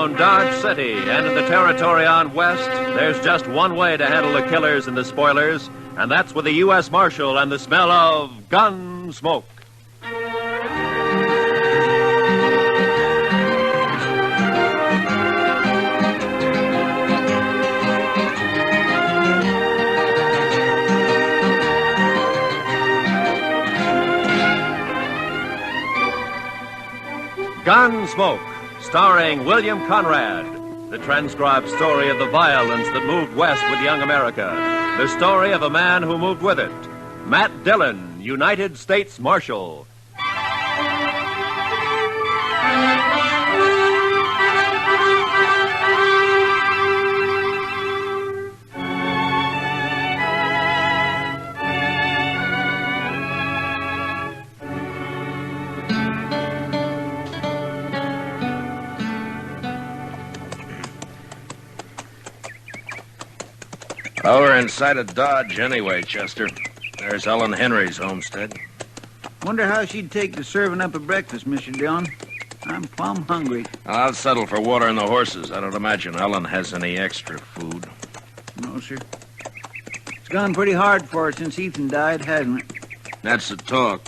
around Dodge City and in the territory on west, there's just one way to handle the killers and the spoilers, and that's with a U.S. Marshal and the smell of gun smoke. Gunsmoke, starring William Conrad. The transcribed story of the violence that moved west with young America. The story of a man who moved with it. Matt Dillon, United States Marshal. Well, we're inside of Dodge anyway, Chester. There's Ellen Henry's homestead. Wonder how she'd take to serving up a breakfast, Mr. Dillon. I'm plumb hungry. I'll settle for watering the horses. I don't imagine Ellen has any extra food. No, sir. It's gone pretty hard for her since Ethan died, hasn't it? That's the talk.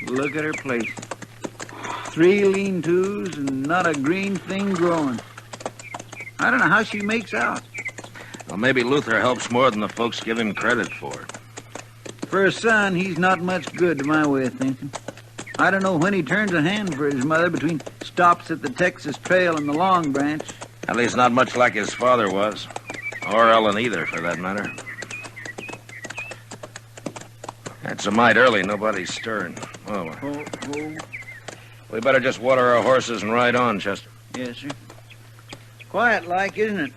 Look at her place. 3 lean-tos and not a green thing growing. I don't know how she makes out. Well, maybe Luther helps more than the folks give him credit for. For a son, he's not much good to my way of thinking. I don't know when he turns a hand for his mother between stops at the Texas Trail and the Long Branch. At least not much like his father was. Or Ellen either, for that matter. It's a mite early. Nobody's stirring. Oh. We better just water our horses and ride on, Chester. Yes, sir. Quiet-like, isn't it?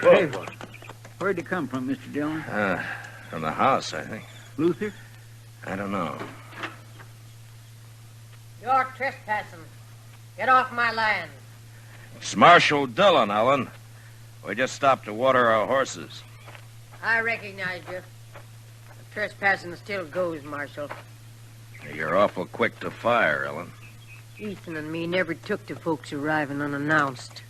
Hey, where'd you come from, Mr. Dillon? From the house, I think. Luther? I don't know. You're trespassing. Get off my land. It's Marshal Dillon, Ellen. We just stopped to water our horses. I recognize you. The trespassing still goes, Marshal. You're awful quick to fire, Ellen. Ethan and me never took to folks arriving unannounced.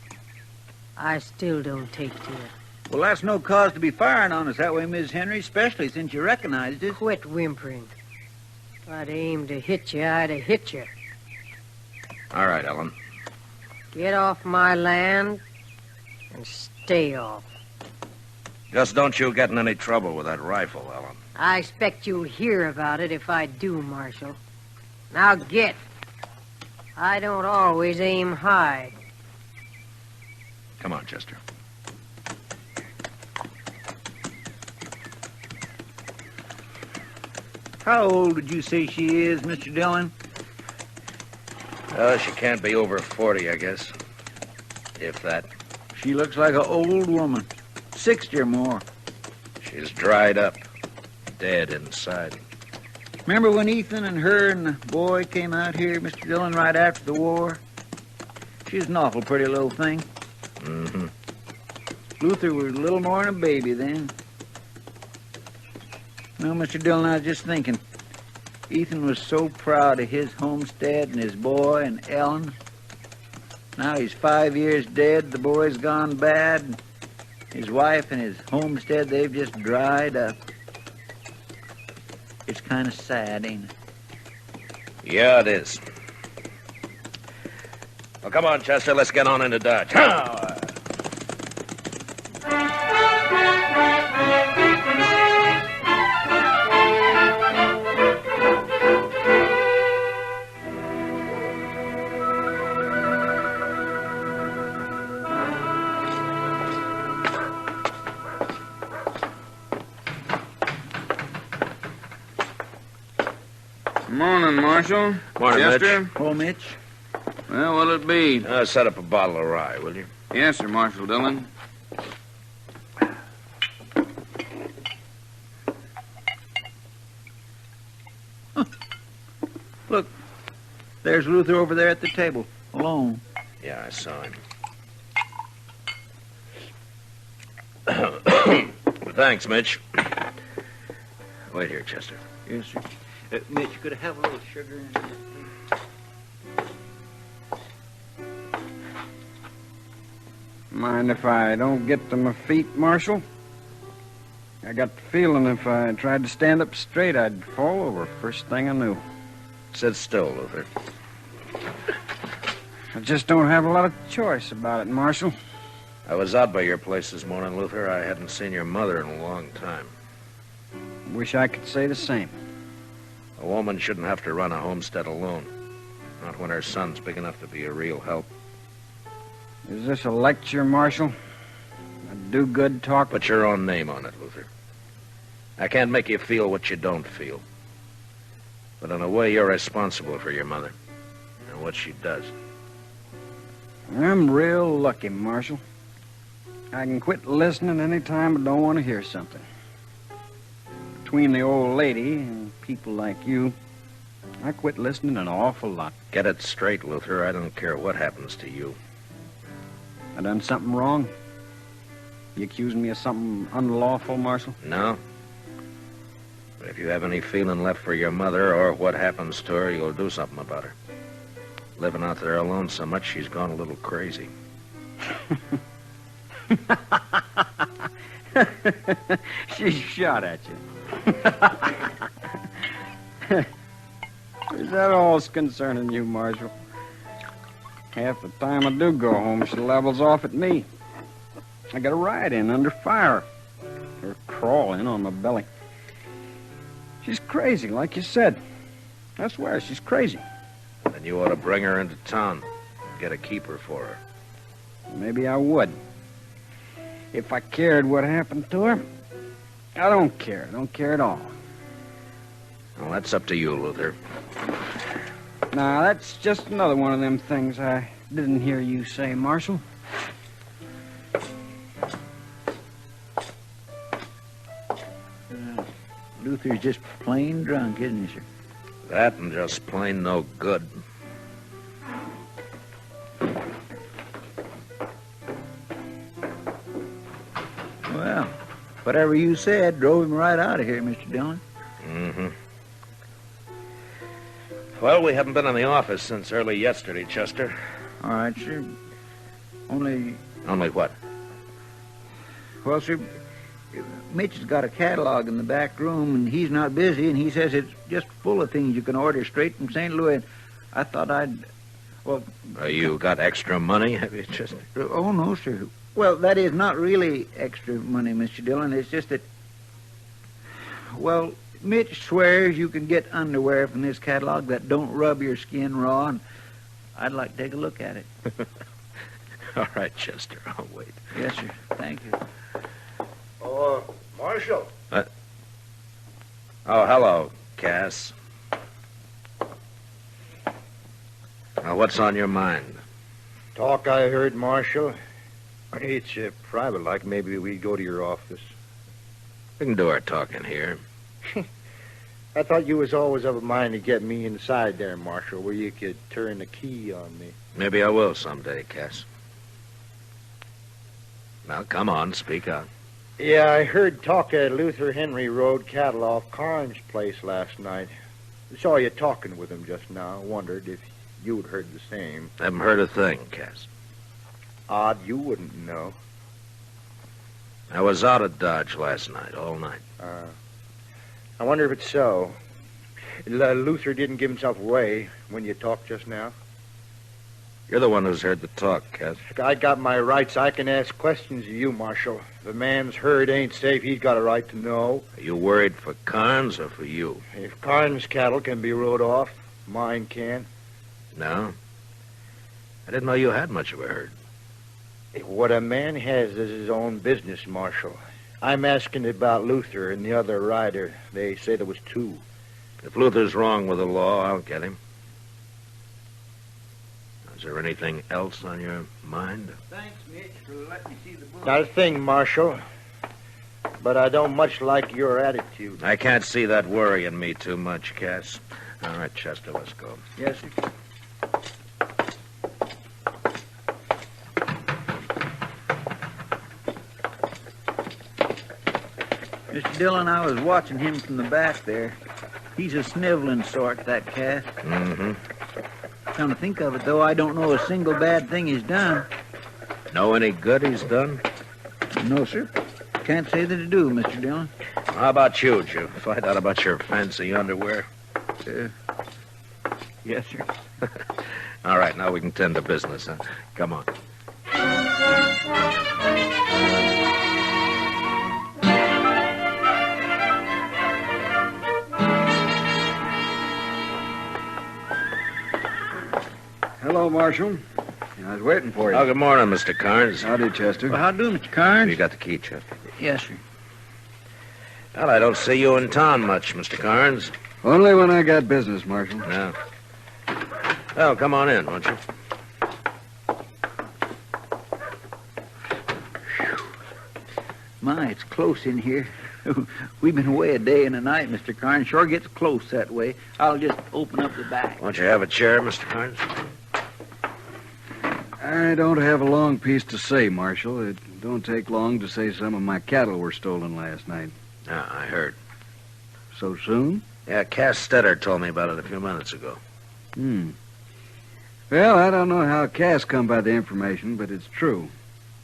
I still don't take to it. Well, that's no cause to be firing on us that way, Miss Henry, especially since you recognized it. Quit whimpering. If I'd aimed to hit you, I'd have hit you. All right, Ellen. Get off my land and stay off. Just don't you get in any trouble with that rifle, Ellen. I expect you'll hear about it if I do, Marshal. Now get. I don't always aim high. Come on, Chester. How old did you say she is, Mr. Dillon? She can't be over 40, I guess. If that. She looks like an old woman. 60 or more. She's dried up. Dead inside. Remember when Ethan and her and the boy came out here, Mr. Dillon, right after the war? She was an awful pretty little thing. Mm-hmm. Luther was a little more than a baby then. Well, Mr. Dillon, I was just thinking. Ethan was so proud of his homestead and his boy and Ellen. Now he's 5 years dead, the boy's gone bad. His wife and his homestead, they've just dried up. It's kind of sad, ain't it? Yeah, it is. Well, come on, Chester, let's get on into Dodge. Morning, Marshal. Morning, Chester. Mitch. Oh, Mitch? Well, what'll it be? Set up a bottle of rye, will you? Yes, sir, Marshal Dillon. Look, there's Luther over there at the table, alone. Yeah, I saw him. Thanks, Mitch. Wait here, Chester. Yes, sir. Mitch, could I have a little sugar in there, please? Mind if I don't get to my feet, Marshal? I got the feeling if I tried to stand up straight, I'd fall over first thing I knew. Sit still, Luther. I just don't have a lot of choice about it, Marshal. I was out by your place this morning, Luther. I hadn't seen your mother in a long time. Wish I could say the same. A woman shouldn't have to run a homestead alone. Not when her son's big enough to be a real help. Is this a lecture, Marshal? A do-good talk? Put your own name on it, Luther. I can't make you feel what you don't feel. But in a way, you're responsible for your mother and what she does. I'm real lucky, Marshal. I can quit listening any time I don't want to hear something. Between the old lady and people like you, I quit listening an awful lot. Get it straight, Luther. I don't care what happens to you. I done something wrong? You accusing me of something unlawful, Marshal? No. But if you have any feeling left for your mother or what happens to her, you'll do something about her. Living out there alone so much, she's gone a little crazy. She shot at you. Is that all's concerning you, Marshal? Half the time I do go home, she levels off at me. I got a ride in under fire. Or crawl in on my belly. She's crazy, like you said. I swear, she's crazy. Then you ought to bring her into town. Get a keeper for her. Maybe I would. If I cared what happened to her. I don't care. I don't care at all. Well, that's up to you, Luther. Now, that's just another one of them things I didn't hear you say, Marshal. Luther's just plain drunk, isn't he, sir? That and just plain no good. Well, whatever you said drove him right out of here, Mr. Dillon. Mm-hmm. Well, we haven't been in the office since early yesterday, Chester. All right, sir. Only what? Well, sir, Mitch has got a catalog in the back room, and he's not busy, and he says it's just full of things you can order straight from St. Louis. I thought I'd... Well... You got extra money, have you, Chester? Oh, no, sir. Well, that is not really extra money, Mr. Dillon. It's just that... Well, Mitch swears you can get underwear from this catalog that don't rub your skin raw, and I'd like to take a look at it. All right, Chester, I'll wait. Yes, sir. Thank you. Oh, Marshal. Oh, hello, Cass. Now, what's on your mind? Talk I heard, Marshal. It's private, like maybe we go to your office. We can do our talking here. I thought you was always of a mind to get me inside there, Marshal, where you could turn the key on me. Maybe I will someday, Cass. Now, come on, speak out. Yeah, I heard talk at Luther Henry rode cattle off Carnes' place last night. Saw you talking with him just now. Wondered if you'd heard the same. Haven't heard a thing, Cass. Odd you wouldn't know. I was out at Dodge last night, all night. I wonder if it's so. Luther didn't give himself away when you talked just now. You're the one who's heard the talk, Cass. I got my rights. I can ask questions of you, Marshal. If a man's herd ain't safe, he's got a right to know. Are you worried for Carnes or for you? If Carnes' cattle can be rode off, mine can. No? I didn't know you had much of a herd. What a man has is his own business, Marshal. I'm asking about Luther and the other rider. They say there was two. If Luther's wrong with the law, I'll get him. Is there anything else on your mind? Thanks, Mitch, for letting me see the book. Not a thing, Marshal. But I don't much like your attitude. I can't see that worrying me too much, Cass. All right, Chester, let's go. Yes, sir. Mr. Dillon, I was watching him from the back there. He's a sniveling sort, that Cass. Mm-hmm. Come to think of it, though, I don't know a single bad thing he's done. Know any good he's done? No, sir. Can't say that I do, Mr. Dillon. How about you? Did you find out about your fancy underwear? Yes, sir. All right, now we can tend to business, huh? Come on. Hello, Marshal. I was waiting for you. Oh, good morning, Mr. Carnes. Howdy, Chester. Well, how do, Mr. Carnes? You got the key, Chester? Yes, sir. Well, I don't see you in town much, Mr. Carnes. Only when I got business, Marshal. No. Well, come on in, won't you? My, it's close in here. We've been away a day and a night, Mr. Carnes. Sure gets close that way. I'll just open up the back. Won't you have a chair, Mr. Carnes? I don't have a long piece to say, Marshal. It don't take long to say some of my cattle were stolen last night. Yeah, I heard. So soon? Yeah, Cass Stetter told me about it a few minutes ago. Well, I don't know how Cass come by the information, but it's true.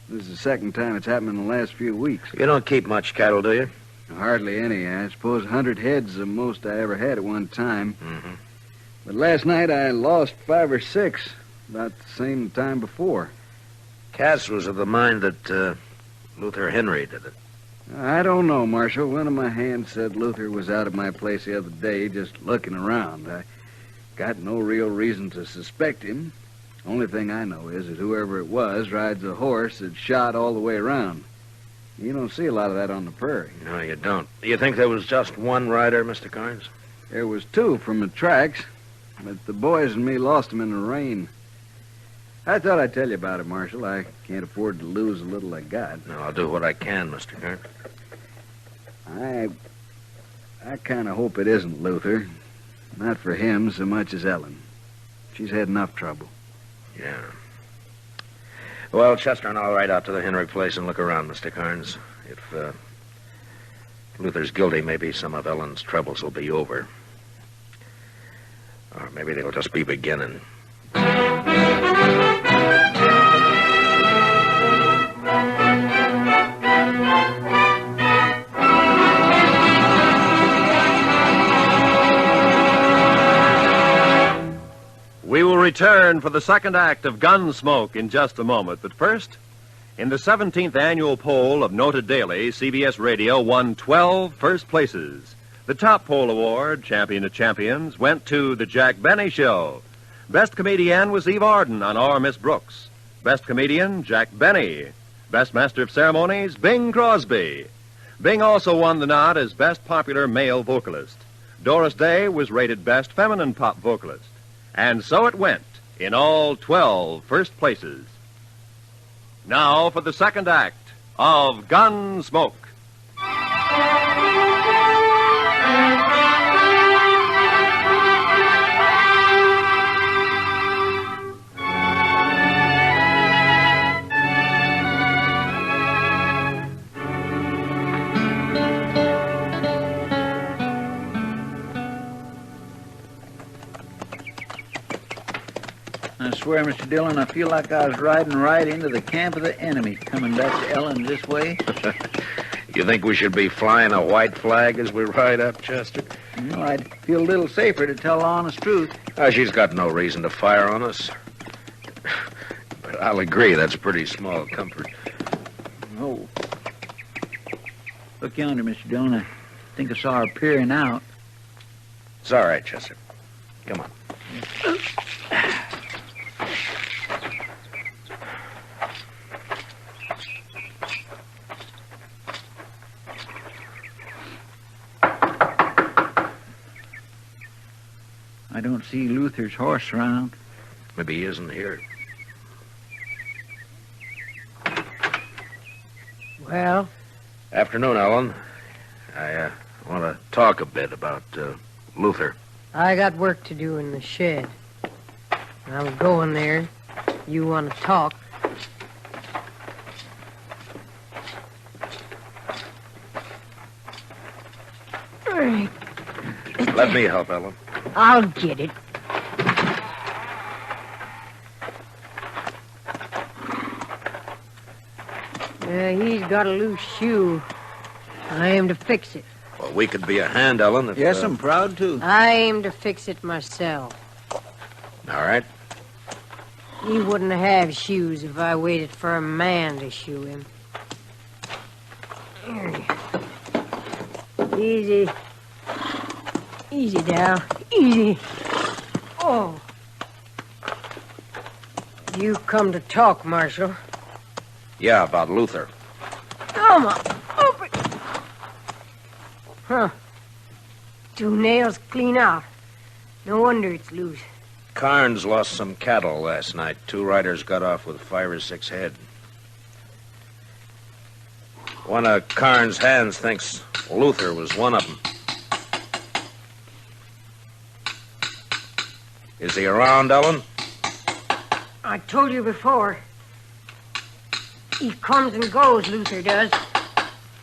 This is the second time it's happened in the last few weeks. You don't keep much cattle, do you? Hardly any. I suppose 100 head's the most I ever had at one time. Mm-hmm. But last night I lost 5 or 6, about the same time before. Cass was of the mind that Luther Henry did it. I don't know, Marshal. One of my hands said Luther was out at my place the other day just looking around. I got no real reason to suspect him. Only thing I know is that whoever it was rides a horse that's shot all the way around. You don't see a lot of that on the prairie. No, you don't. You think there was just one rider, Mr. Carnes? There was 2 from the tracks, but the boys and me lost them in the rain. I thought I'd tell you about it, Marshal. I can't afford to lose the little I got. No, I'll do what I can, Mr. Carnes. I kind of hope it isn't Luther. Not for him so much as Ellen. She's had enough trouble. Yeah. Well, Chester and I'll ride out to the Henry place and look around, Mr. Carnes. If Luther's guilty, maybe some of Ellen's troubles will be over. Or maybe they'll just be beginning. We will return for the second act of Gunsmoke in just a moment. But first, in the 17th annual poll of Noted Daily, CBS Radio won 12 first places. The top poll award, Champion of Champions, went to The Jack Benny Show. Best comedian was Eve Arden on Our Miss Brooks. Best comedian, Jack Benny. Best Master of Ceremonies, Bing Crosby. Bing also won the nod as Best Popular Male Vocalist. Doris Day was rated Best Feminine Pop Vocalist. And so it went, in all 12 first places. Now for the second act of Gunsmoke. I swear, Mr. Dillon, I feel like I was riding right into the camp of the enemy, coming back to Ellen this way. You think we should be flying a white flag as we ride up, Chester? Well, I'd feel a little safer to tell the honest truth. She's got no reason to fire on us. But I'll agree, that's pretty small comfort. Oh. Look yonder, Mr. Dillon. I think I saw her peering out. It's all right, Chester. Come on. I don't see Luther's horse around. Maybe he isn't here. Well, Afternoon, Ellen. I want to talk a bit about Luther. I got work to do in the shed. I was going there. You want to talk? Let me help, Ellen. I'll get it. got a loose shoe. I aim to fix it. Well, we could be a hand, Ellen. If, Yes, I'm proud to. I aim to fix it myself. All right. He wouldn't have shoes if I waited for a man to shoe him. Easy. Easy, Dal. Easy. Oh. You come to talk, Marshal. Yeah, about Luther. Come on. Open. Huh. 2 nails clean out. No wonder it's loose. Carnes lost some cattle last night. 2 riders got off with 5 or 6 head. One of Carnes' hands thinks Luther was one of them. Is he around, Ellen? I told you before. He comes and goes, Luther does.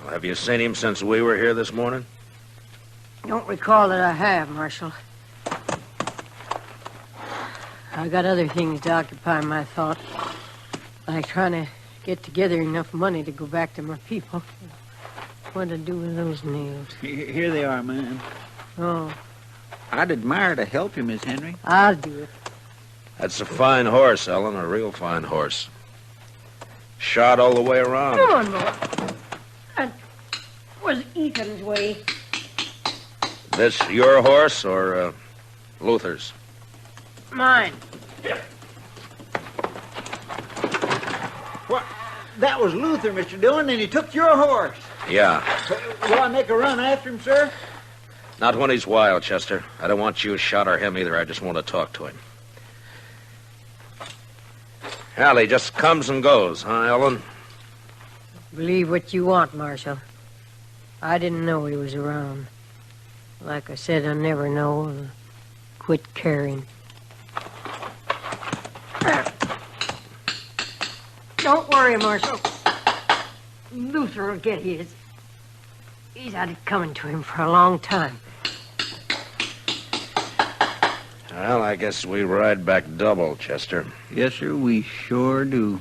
Well, have you seen him since we were here this morning? Don't recall that I have, Marshal. I got other things to occupy my thought. Like trying to get together enough money to go back to my people. What to do with those nails? Here they are, man. Oh, I'd admire to help you, Miss Henry. I'll do it. That's a fine horse, Ellen, a real fine horse. Shot all the way around. Come on, boy. That was Ethan's way. This your horse or Luther's? Mine. What? That was Luther, Mr. Dillon, and he took your horse. Yeah. Will I make a run after him, sir? Not when he's wild, Chester. I don't want you shot or him either. I just want to talk to him. Hell, he just comes and goes, huh, Ellen? Believe what you want, Marshal. I didn't know he was around. Like I said, I never know. Quit caring. Don't worry, Marshal. Luther will get his. He's had it coming to him for a long time. Well, I guess we ride back double, Chester. Yes, sir, we sure do.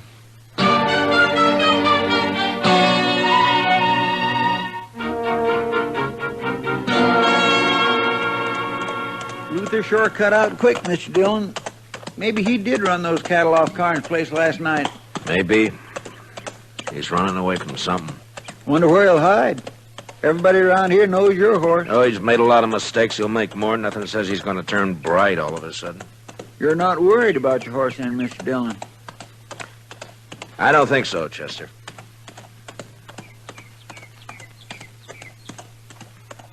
Luther sure cut out quick, Mr. Dillon. Maybe he did run those cattle off Carnes' place last night. Maybe. He's running away from something. Wonder where he'll hide. Everybody around here knows your horse. Oh, he's made a lot of mistakes. He'll make more. Nothing says he's going to turn bright all of a sudden. You're not worried about your horse then, Mr. Dillon. I don't think so, Chester.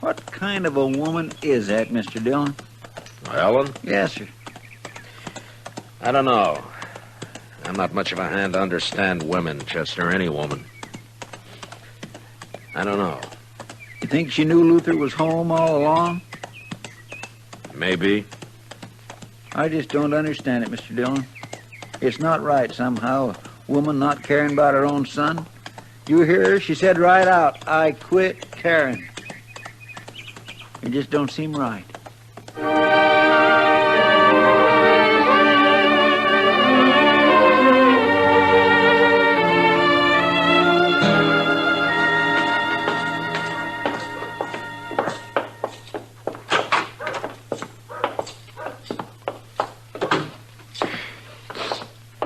What kind of a woman is that, Mr. Dillon? Ellen? Yes, sir. I don't know. I'm not much of a hand to understand women, Chester, any woman. I don't know. You think she knew Luther was home all along? Maybe. I just don't understand it, Mr. Dillon. It's not right, somehow, a woman not caring about her own son. You hear her? She said right out, I quit caring. It just don't seem right.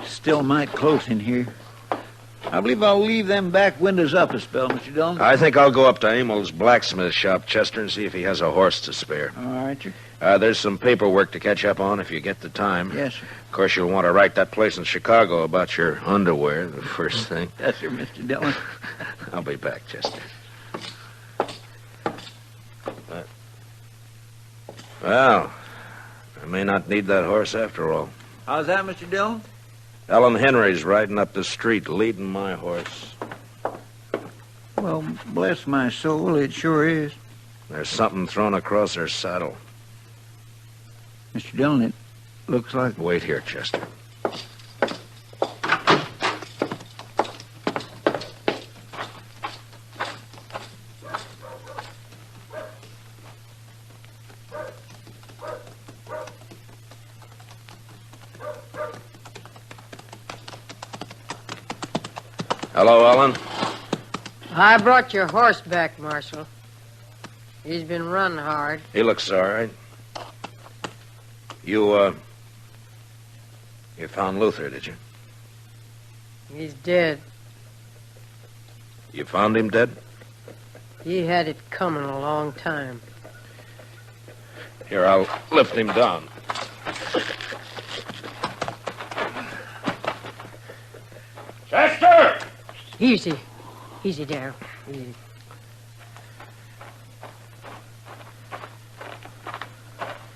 Still might close in here. I believe I'll leave them back windows up a spell, Mr. Dillon. I think I'll go up to Emil's blacksmith shop, Chester, and see if he has a horse to spare. All right, sir. There's some paperwork to catch up on if you get the time. Yes, sir. Of course, you'll want to write that place in Chicago about your underwear, the first thing. Yes, sir, Mr. Dillon. I'll be back, Chester. Well, I may not need that horse after all. How's that, Mr. Dillon? Ellen Henry's riding up the street, leading my horse. Well, bless my soul, it sure is. There's something thrown across her saddle. Mr. Dillon, it looks like... Wait here, Chester. Hello, Ellen. I brought your horse back, Marshal. He's been run hard. He looks all right. You found Luther, did you? He's dead. You found him dead? He had it coming a long time. Here, I'll lift him down. Chester! Easy. Easy, Darryl. Easy.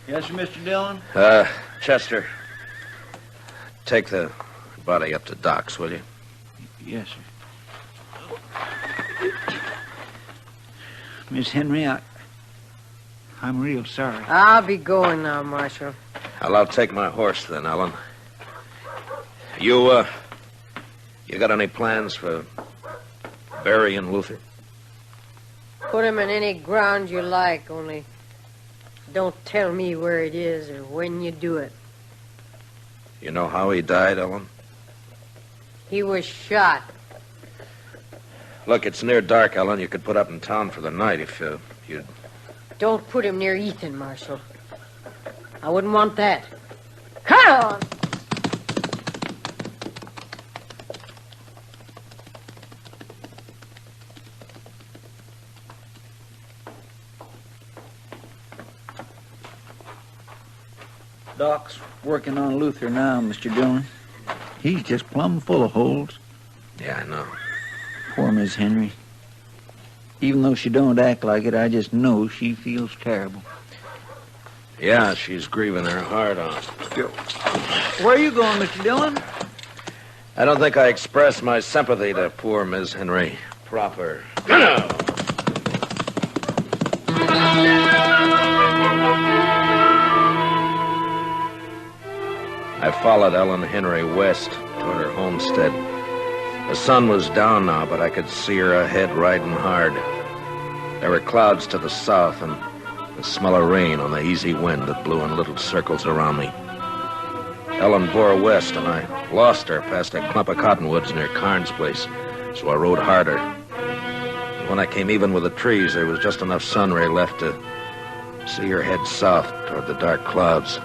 Yes, sir, Mr. Dillon? Chester, take the body up to Doc's, will you? Yes, sir. Miss Henry, I'm real sorry. I'll be going now, Marshal. I'll take my horse then, Ellen. You got any plans for burying Luther? Put him in any ground you like, only don't tell me where it is or when you do it. You know how he died, Ellen? He was shot. Look, it's near dark, Ellen. You could put up in town for the night if you'd... Don't put him near Ethan, Marshal. I wouldn't want that. Come on! Doc's working on Luther now, Mr. Dillon. He's just plumb full of holes. Yeah, I know. Poor Miss Henry. Even though she don't act like it, I just know she feels terrible. Yeah, she's grieving her heart out. Where are you going, Mr. Dillon? I don't think I expressed my sympathy to poor Miss Henry proper. I followed Ellen Henry west toward her homestead. The sun was down now, but I could see her ahead riding hard. There were clouds to the south and the smell of rain on the easy wind that blew in little circles around me. Ellen bore west, and I lost her past a clump of cottonwoods near Carnes' place, so I rode harder. And when I came even with the trees, there was just enough sun ray left to see her head south toward the dark clouds.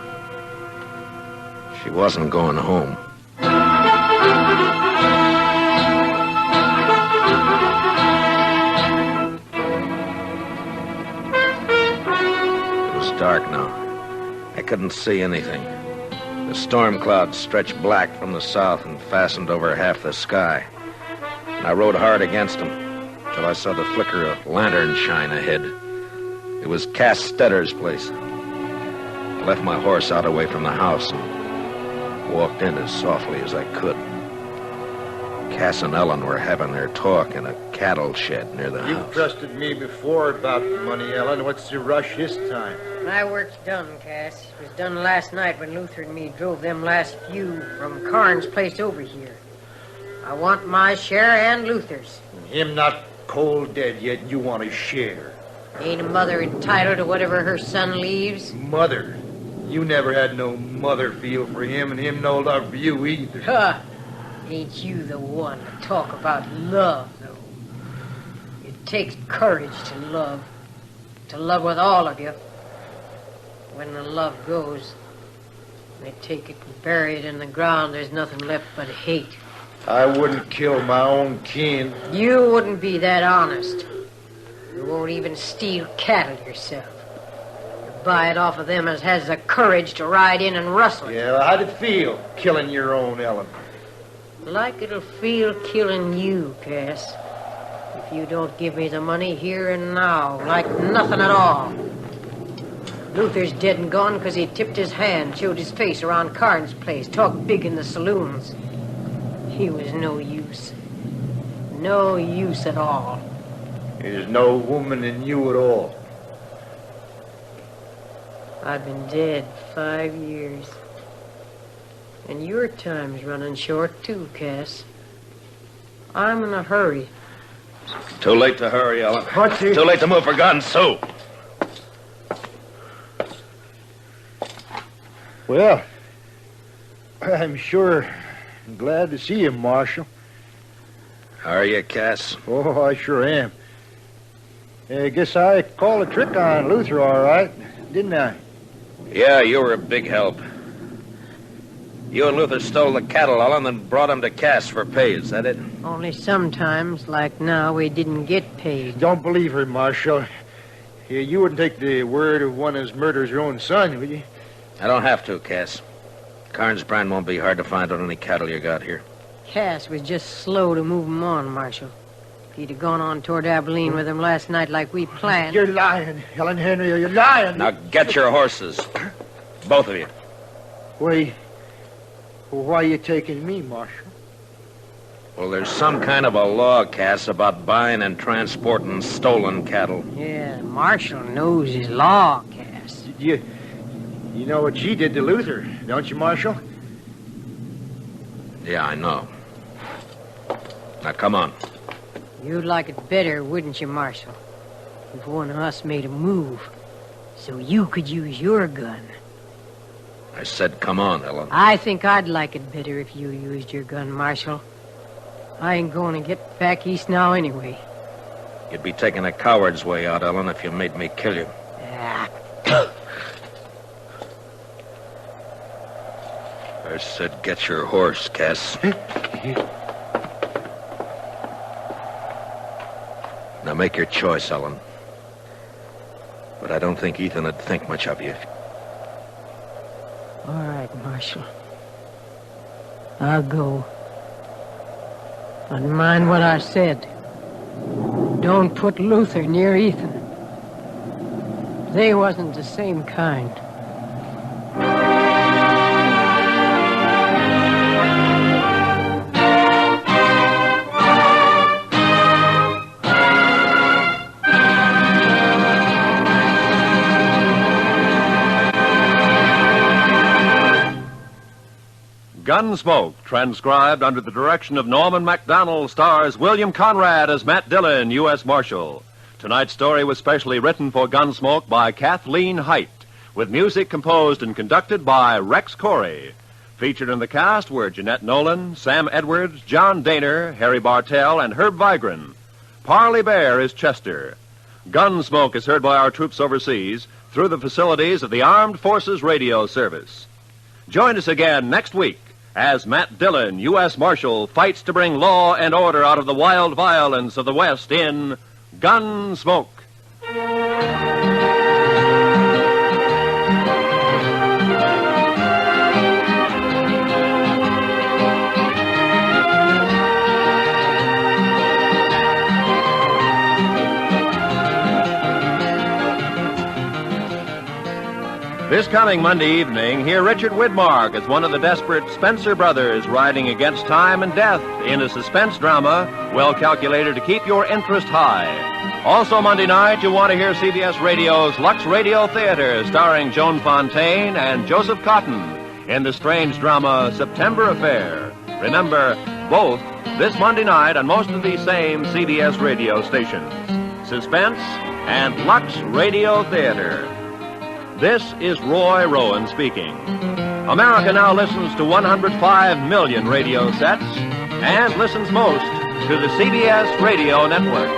She wasn't going home. It was dark now. I couldn't see anything. The storm clouds stretched black from the south and fastened over half the sky. And I rode hard against them till I saw the flicker of lantern shine ahead. It was Cass Stetter's place. I left my horse out away from the house and walked in as softly as I could. Cass and Ellen were having their talk in a cattle shed near the You've house. trusted me before about the money, Ellen. What's the rush this time? My work's done, Cass. It was done last night when Luther and me drove them last few from Carnes' place over here. I want my share and Luther's. Him not cold dead yet, and you want a share. Ain't a mother entitled to whatever her son leaves? Mother. You never had no mother feel for him, and him no love for you either. Huh. Ain't you the one to talk about love, though? It takes courage to love with all of you. When the love goes, they take it and bury it in the ground, there's nothing left but hate. I wouldn't kill my own kin. You wouldn't be that honest. You won't even steal cattle yourself. You buy it off of them as has the courage to ride in and rustle it. Yeah, well, how'd it feel, killing your own Ellen? Like it'll feel killing you, Cass. If you don't give me the money here and now, like nothing at all. Luther's dead and gone because he tipped his hand, showed his face around Carnes' place, talked big in the saloons. He was no use. No use at all. There's no woman in you at all. I've been dead 5 years. And your time's running short, too, Cass. I'm in a hurry. Too late to hurry, Ellen. What's he... Too late to move for guns, Sue. Well, I'm sure glad to see you, Marshal. Are you, Cass? Oh, I sure am. I guess I called a trick on Luther all right, didn't I? Yeah, you were a big help. You and Luther stole the cattle, Ellen, and brought them to Cass for pay. Is that it? Only sometimes, like now, we didn't get paid. Don't believe her, Marshal. You wouldn't take the word of one as murders your own son, would you? I don't have to, Cass. Carnes Brand won't be hard to find on any cattle you got here. Cass was just slow to move 'em on, Marshal. If he'd have gone on toward Abilene with him last night like we planned... You're lying, Helen Henry. You're lying. Now get your horses. Both of you. Why are you taking me, Marshal? Well, there's some kind of a law, Cass, about buying and transporting stolen cattle. Yeah, Marshal knows his law, Cass. You know what she did to Luther, don't you, Marshal? Yeah, I know. Now, come on. You'd like it better, wouldn't you, Marshal? If one of us made a move, so you could use your gun. I said come on, Ellen. I think I'd like it better if you used your gun, Marshal. I ain't going to get back east now anyway. You'd be taking a coward's way out, Ellen, if you made me kill you. Ah. I said get your horse, Cass. Now make your choice, Ellen. But I don't think Ethan would think much of you. All right, Marshal. I'll go. But mind what I said. Don't put Luther near Ethan. They wasn't the same kind. Gunsmoke, transcribed under the direction of Norman MacDonald, stars William Conrad as Matt Dillon, U.S. Marshal. Tonight's story was specially written for Gunsmoke by Kathleen Height, with music composed and conducted by Rex Corey. Featured in the cast were Jeanette Nolan, Sam Edwards, John Daner, Harry Bartell, and Herb Vigran. Parley Bear is Chester. Gunsmoke is heard by our troops overseas through the facilities of the Armed Forces Radio Service. Join us again next week as Matt Dillon, U.S. Marshal, fights to bring law and order out of the wild violence of the West in Gunsmoke. This coming Monday evening, hear Richard Widmark as one of the desperate Spencer brothers riding against time and death in a suspense drama well calculated to keep your interest high. Also Monday night, you'll want to hear CBS Radio's Lux Radio Theater starring Joan Fontaine and Joseph Cotton in the strange drama September Affair. Remember, both this Monday night on most of these same CBS radio stations. Suspense and Lux Radio Theater. This is Roy Rowan speaking. America now listens to 105 million radio sets and listens most to the CBS Radio Network.